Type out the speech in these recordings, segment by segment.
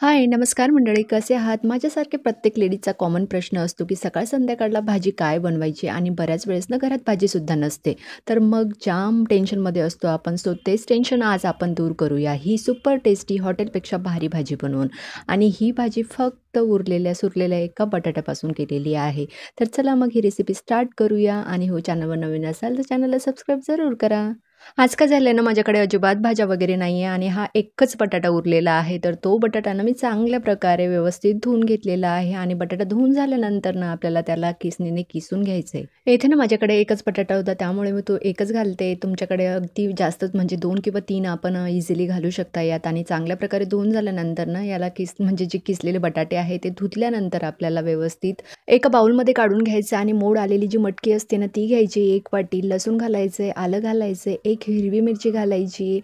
हाय, नमस्कार मंडळी. कसे आहात? माझ्यासारखे प्रत्येक लेडीजचा कॉमन प्रश्न असतो, की सकाळ संध्याकाळला भाजी काय बनवायची आणि बऱ्याच वेळेस ना घरात भाजीसुद्धा नसते. तर मग जाम टेन्शनमध्ये असतो आपण. सो तेच टेन्शन आज आपण दूर करूया. ही सुपर टेस्टी हॉटेलपेक्षा भारी भाजी बनवून. आणि ही भाजी फक्त उरलेल्या-सुरलेल्या एका बटाट्यापासून केलेली आहे. तर चला मग ही रेसिपी स्टार्ट करूया आणि हो चॅनलवर नवीन असाल तर चॅनलला सबस्क्राईब जरूर करा. आज काय झालंय ना, माझ्याकडे अजिबात भाज्या वगैरे नाही आहे आणि हा एकच बटाटा उरलेला आहे. तर तो बटाटा ना मी चांगल्या प्रकारे व्यवस्थित धुवून घेतलेला आहे आणि बटाटा धुवून झाल्यानंतर ना आपल्याला त्याला किसणीने किसून घ्यायचं आहे. इथे ना माझ्याकडे एकच बटाटा होता, त्यामुळे मी तो एकच घालते. तुमच्याकडे अगदी जास्तच म्हणजे 2 किंवा 3 आपण इझिली घालू शकता यात. आणि चांगल्या प्रकारे धुवून झाल्यानंतर ना याला म्हणजे जे किसलेले बटाटे आहे ते धुतल्यानंतर आपल्याला व्यवस्थित एका बाउलमध्ये काढून घ्यायचं आणि मोड आलेली जी मटकी असते ना ती घ्यायची. 1 वाटी लसूण घालायचं, आलं घालायचं, 1 हिरवी मिरची घालायची,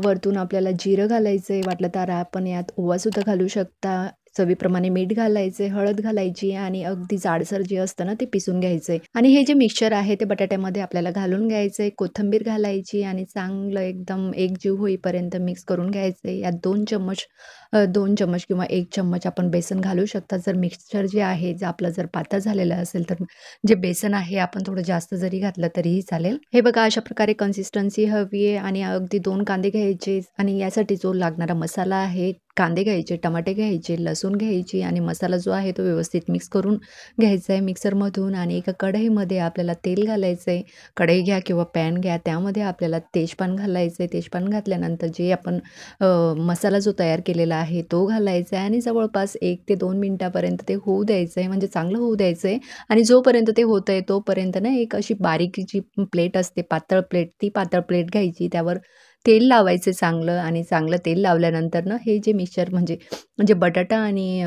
वरतून आपल्याला जिरं घालायचं आहे. वाटलं तर आपण यात ओवासुद्धा घालू शकता. चवीप्रमाणे मीठ घालायचे, हळद घालायची आणि अगदी जाडसर जे असतं ना ते पिसून घ्यायचं आणि हे जे मिक्सचर आहे ते बटाट्यामध्ये आपल्याला घालून घ्यायचं कोथिंबीर घालायची आणि चांगलं एकदम एकजीव होईपर्यंत मिक्स करून घ्यायचं यात 2 चम्मच किंवा 1 चम्मच आपण बेसन घालू शकता. जर मिक्सचर जे आहे जे आपलं जर पातळ झालेलं असेल तर जे बेसन आहे आपण थोडं जास्त जरी घातलं तरीही चालेल. हे बघा अशा प्रकारे कन्सिस्टन्सी हवी आहे आणि अगदी 2 कांदे घ्यायचे आणि यासाठी जो लागणारा मसाला आहे, कांदे घ्यायचे, टमाटे घ्यायचे, लसूण घ्यायची आणि मसाला जो आहे तो व्यवस्थित मिक्स करून घ्यायचा आहे मिक्सरमधून. आणि एका कढईमध्ये आपल्याला तेल घालायचं आहे. कढई घ्या किंवा पॅन घ्या, त्यामध्ये आपल्याला तेजपान घालायचं आहे. तेजपान घातल्यानंतर जे आपण मसाला जो तयार केलेला आहे तो घालायचा आहे आणि जवळपास 1 ते 2 मिनिटापर्यंत ते होऊ द्यायचं आहे, म्हणजे चांगलं होऊ द्यायचं आहे. आणि जोपर्यंत ते होतंय तोपर्यंत ना एक अशी बारीक जी प्लेट असते, पातळ प्लेट, ती पातळ प्लेट घ्यायची. त्यावर तेल लावायचं चांगलं आणि चांगलं तेल लावल्यानंतर ना हे जे मिक्सचर म्हणजे म्हणजे बटाटा आणि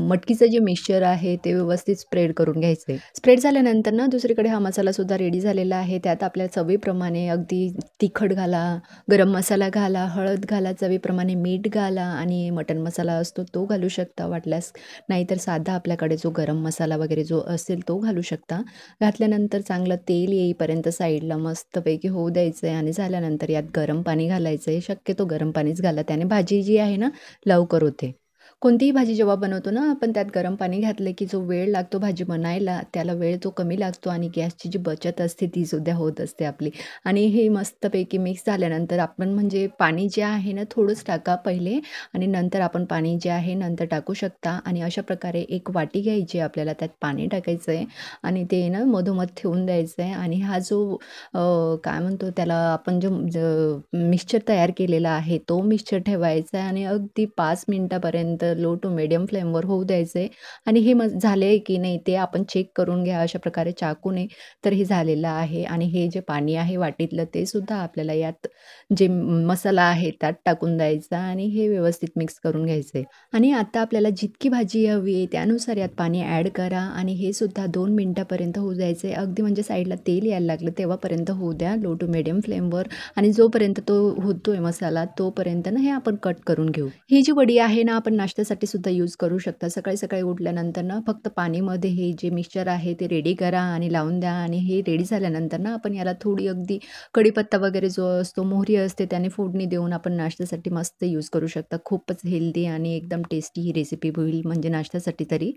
मटकीचं जे मिक्सचर आहे ते व्यवस्थित स्प्रेड करून घ्यायचं आहे. स्प्रेड झाल्यानंतर ना दुसरीकडे हा मसालासुद्धा रेडी झालेला आहे. त्यात आपल्या चवीप्रमाणे अगदी तिखट घाला, गरम मसाला घाला, हळद घाला, चवीप्रमाणे मीठ घाला आणि मटण मसाला असतो तो घालू शकता वाटल्यास. नाहीतर साधा आपल्याकडे जो गरम मसाला वगैरे जो असेल तो घालू शकता. घातल्यानंतर चांगलं तेल येईपर्यंत साईडला मस्तपैकी होऊ द्यायचं आहे आणि झाल्यानंतर यात गरम पाणी घालायचं आहे. शक्यतो गरम पाणीच घाला, त्याने भाजी जी आहे ना लवकर होते. कोणतीही भाजी जेव्हा बनवतो ना आपण त्यात गरम पाणी घातलं की जो वेळ लागतो भाजी बनायला त्याला वेळ तो कमी लागतो आणि गॅसची जी बचत असते ती सुद्धा होत असते आपली. आणि हे मस्तपैकी मिक्स झाल्यानंतर आपण म्हणजे पाणी जे आहे ना थोडंच टाका पहिले आणि नंतर आपण पाणी जे आहे नंतर टाकू शकता. आणि अशा प्रकारे एक वाटी घ्यायची आपल्याला, त्यात पाणी टाकायचं आहे आणि ते ना मधोमध ठेवून द्यायचं आहे. आणि हा जो काय म्हणतो त्याला आपण जो मिक्सचर तयार केलेला आहे तो मिक्सचर ठेवायचा आहे आणि अगदी 5 मिनिटापर्यंत लो टू मीडियम फ्लेमवर होऊ द्यायचं आहे. आणि हे झाले आहे की नाही ते आपण चेक करून घ्या अशा प्रकारे चाकूने. तर हे झालेलं आहे आणि हे जे पाणी आहे वाटीतलं ते सुद्धा आपल्याला यात जे मसाला आहे त्यात टाकून द्यायचा आणि हे व्यवस्थित मिक्स करून घ्यायचं आहे. आणि आता आपल्याला जितकी भाजी हवी आहे त्यानुसार यात पाणी ॲड करा आणि हे सुद्धा 2 मिनिटापर्यंत होऊ द्यायचं आहे. अगदी म्हणजे साईडला तेल यायला लागलं तेव्हापर्यंत होऊ द्या लो टू मीडियम फ्लेमवर. आणि जोपर्यंत तो होतोय मसाला तोपर्यंत ना हे आपण कट करून घेऊ. ही जी वडी आहे ना आपण नाश्त्यासाठी सुद्धा यूज करू शकता. सकाळी सकाळी उठल्यानंतर ना फक्त पाणीमध्ये हे जे मिक्सचर आहे ते रेडी करा आणि लावून द्या. आणि हे रेडी झाल्यानंतर ना आपण याला थोडी अगदी कढीपत्ता वगैरे जो असतो, मोहरी असते, त्याने फोडणी देऊन आपण नाश्त्यासाठी मस्त यूज करू शकता. खूपच हेल्दी आणि एकदम टेस्टी ही रेसिपी होईल म्हणजे नाश्त्यासाठी तरी.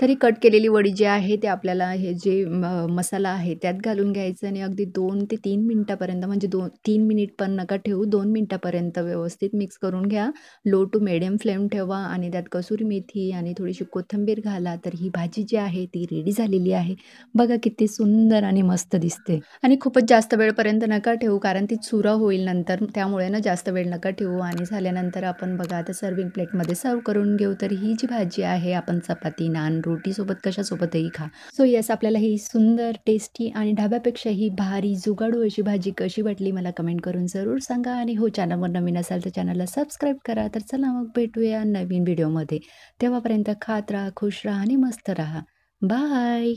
तरी कट केलेली वडी जी आहे ते आपल्याला हे जे मसाला आहे त्यात घालून घ्यायचं आणि अगदी 2 ते 3 मिनिटापर्यंत म्हणजे 3 मिनिट पण नका ठेवू, 2 मिनिटापर्यंत व्यवस्थित मिक्स करून घ्या. लो टू मीडियम फ्लेम ठेवा आणि त्यात कसुरी मेथी आणि थोडीशी कोथिंबीर घाला. तर ही भाजी जी आहे ती रेडी झालेली आहे. बघा किती सुंदर आणि मस्त दिसते. आणि खूपच जास्त वेळपर्यंत नका ठेवू कारण ती चुरा होईल नंतर, त्यामुळे ना जास्त वेळ नका ठेवू. आणि झाल्यानंतर आपण बघा आता सर्विंग प्लेटमध्ये सर्व करून घेऊ. तर ही जी भाजी आहे आपण चपाती, नान, रोटीसोबत कशासोबतही खा. सो येस, आपल्याला ही सुंदर, टेस्टी आणि ढाब्यापेक्षाही भारी जुगाडू अशी भाजी कशी वाटली मला कमेंट करून जरूर सांगा. आणि हो, चॅनलवर नवीन असाल तर चॅनलला सबस्क्राईब करा. तर चला मग भेटूया नवीन व्हिडिओमध्ये. तेव्हापर्यंत खात राहा, खुश राहा आणि मस्त राहा. बाय.